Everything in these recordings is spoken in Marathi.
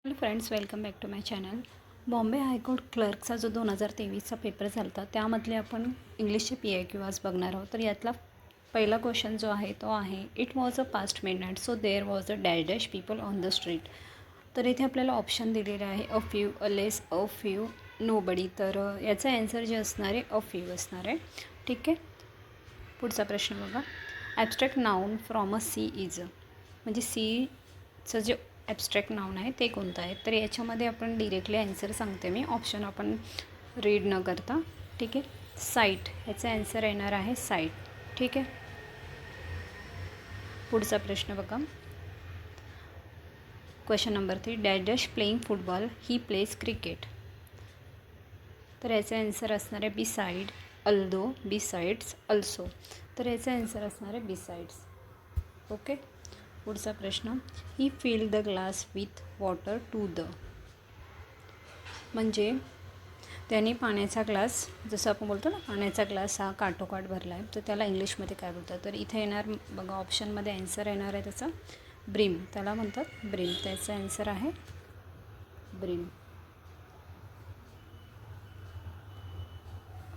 Hello friends, welcome back to my channel. Bombay high court क्लर्कचा जो 2023चा पेपर झाला होता त्यामधले आपण इंग्लिशचे PIQ आज बघणार आहोत. तर यातला पहिला क्वेश्चन जो आहे तो आहे, it was a past midnight so there was a dash dash people on the street. तर इथे आपल्याला ऑप्शन दिलेले आहे, a few, a less, a few, nobody. तर याचा ॲन्सर जे असणार आहे अ फ्यू असणार आहे. ठीक आहे. पुढचा प्रश्न बघा. Abstract noun from a see is, म्हणजे सीचं जे ॲब्स्ट्रॅक्ट नाऊन आहे ते कोणतं आहे. तर याच्यामध्ये आपण डिरेक्टली ॲन्सर सांगते मी, ऑप्शन आपण रीड न करता. ठीक आहे. साईट, ह्याचा ॲन्सर येणार आहे साईट. ठीक आहे. पुढचा प्रश्न बघा. Question number 3, dash dash playing football, he plays cricket. तर याचा ॲन्सर असणार आहे बिसाईड, अल्दो, बिसाइड्स, अल्सो. तर याचा ॲन्सर असणार आहे बिसाइड्स. ओके. पुढचा प्रश्न, he fill the glass with water to the, म्हणजे त्याने पाण्याचा ग्लास, जसं आपण बोलतो ना पाण्याचा ग्लास हा काठोकाठ भरला आहे, तर त्याला इंग्लिशमध्ये काय बोलतात. तर इथे येणार बघा, ऑप्शनमध्ये ॲन्सर येणार आहे त्याचा ब्रिम, त्याला म्हणतात ब्रिम. त्याचा ॲन्सर आहे ब्रिम.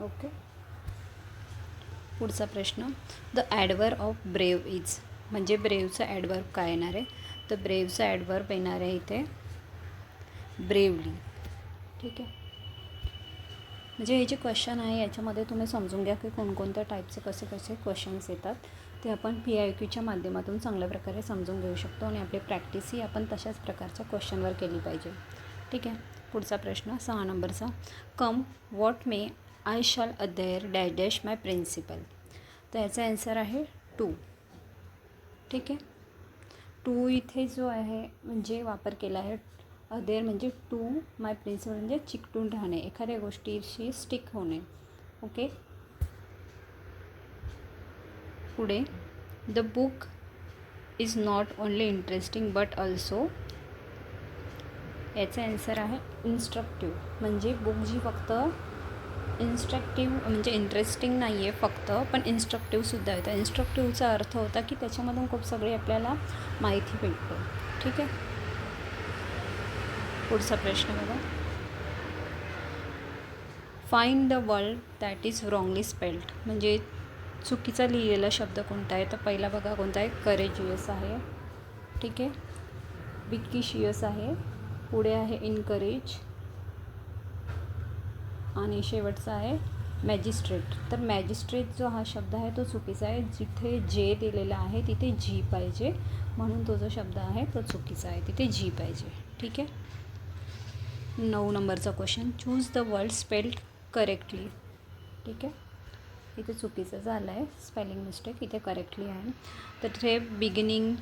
ओके. पुढचा प्रश्न, the adverb of brave is, म्हणजे ब्रेवचा ॲडवर्ब काय येणार आहे. तर ब्रेवचा ॲडवर्ब येणार आहे इथे ब्रेवली. ठीक आहे. म्हणजे हे जे क्वेश्चन आहे याच्यामध्ये तुम्ही समजून घ्या की कोणकोणत्या टाईपचे कसे कसे क्वेश्चन्स येतात. ते आपण PIQच्या माध्यमातून चांगल्या प्रकारे समजून घेऊ शकतो आणि आपली प्रॅक्टिसही आपण तशाच प्रकारच्या क्वेश्चनवर केली पाहिजे. ठीक आहे. पुढचा प्रश्न 6 नंबरचा, come what may I shall adhere dash dash my principal. तर याचा ॲन्सर आहे टू. ठीक आहे. टू इथे जो आहे म्हणजे वापर केला आहे अदेर, म्हणजे टू माय प्रिन्सिपल, म्हणजे चिकटून राहणे, एखाद्या गोष्टीशी स्टिक होणे. ओके. पुढे, the book is not only interesting but also, याचा ॲन्सर आहे इन्स्ट्रक्टिव्ह, म्हणजे बुक जी फक्त इन्स्ट्रक्टिव्ह म्हणजे इंटरेस्टिंग नाही आहे फक्त, पण इन्स्ट्रक्टिव्हसुद्धा आहे. तर इन्स्ट्रक्टिव्हचा अर्थ होता की त्याच्यामधून खूप सगळी आपल्याला माहिती भेटते. ठीक आहे. पुढचा प्रश्न बघा. Find the word that is wrongly spelled, म्हणजे चुकीचा लिहिलेला शब्द कोणता आहे. तर पहिला बघा कोणता आहे, करेजियस आहे. ठीक आहे. विकिशियस आहे. पुढे आहे इनकरेज, आणि शेवटचा आहे मॅजिस्ट्रेट. तर मॅजिस्ट्रेट जो हा शब्द आहे तो चुकीचा आहे. जिथे जे दिलेला आहे तिथे जी पाहिजे, म्हणून तो जो शब्द आहे तो चुकीचा आहे, तिथे जी पाहिजे. ठीक आहे. 9 नंबरचा question, choose the word spelled correctly. ठीक आहे. इथे चुकीचं झालं आहे, स्पेलिंग मिस्टेक, इथे करेक्टली आहे. तर इथे बिगिनिंग,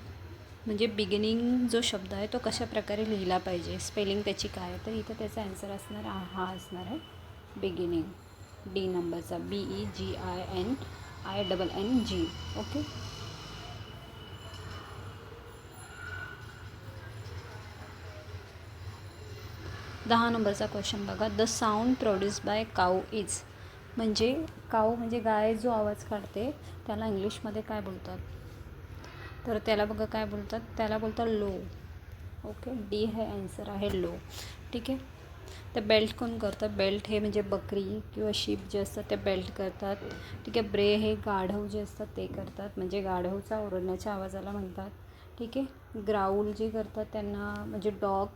म्हणजे बिगिनिंग जो शब्द आहे तो कशा प्रकारे लिहिला पाहिजे, स्पेलिंग त्याची काय आहे. तर इथे त्याचा ॲन्सर असणार हा असणार आहे बिगिनिंग. डी नंबरचा, BEGINING. ओके. 10 नंबरचा क्वेश्चन बघा. The sound produce by cow is, म्हणजे काऊ म्हणजे गाय जो आवाज काढते त्याला इंग्लिशमध्ये काय बोलतात. तर त्याला बघा काय बोलतात, त्याला बोलतात लो. ओके. डी हे ॲन्सर आहे लो. ठीक आहे. तर बेल्ट कोण करतं, बेल्ट हे म्हणजे बकरी किंवा शीप जे असतात ते बेल्ट करतात. ठीक आहे. ब्रे हे गाढव जे असतात ते करतात, म्हणजे गाढवचा ओरडण्याच्या आवाजाला म्हणतात. ठीक आहे. ग्राउल जे करतात त्यांना, म्हणजे डॉग,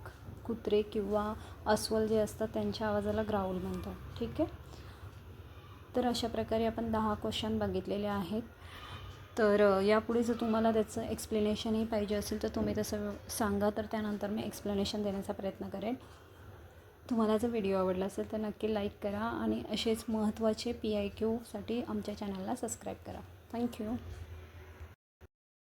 कुत्रे किंवा अस्वल जे असतात त्यांच्या आवाजाला ग्राउल म्हणतात. ठीक आहे. तर अशा प्रकारे आपण 10 क्वेश्चन बघितलेले आहेत. तर यापुढे जर तुम्हाला त्याचं एक्सप्लेनेशनही पाहिजे असेल तर तुम्ही तसं सांगा, तर त्यानंतर मी एक्सप्लेनेशन देण्याचा प्रयत्न करेन. तुम्हाला जर व्हिडिओ आवडला असेल तर नक्की लाईक करा आणि असेच महत्त्वाचे PIQसाठी आमच्या चॅनलला सबस्क्राईब करा. थँक्यू.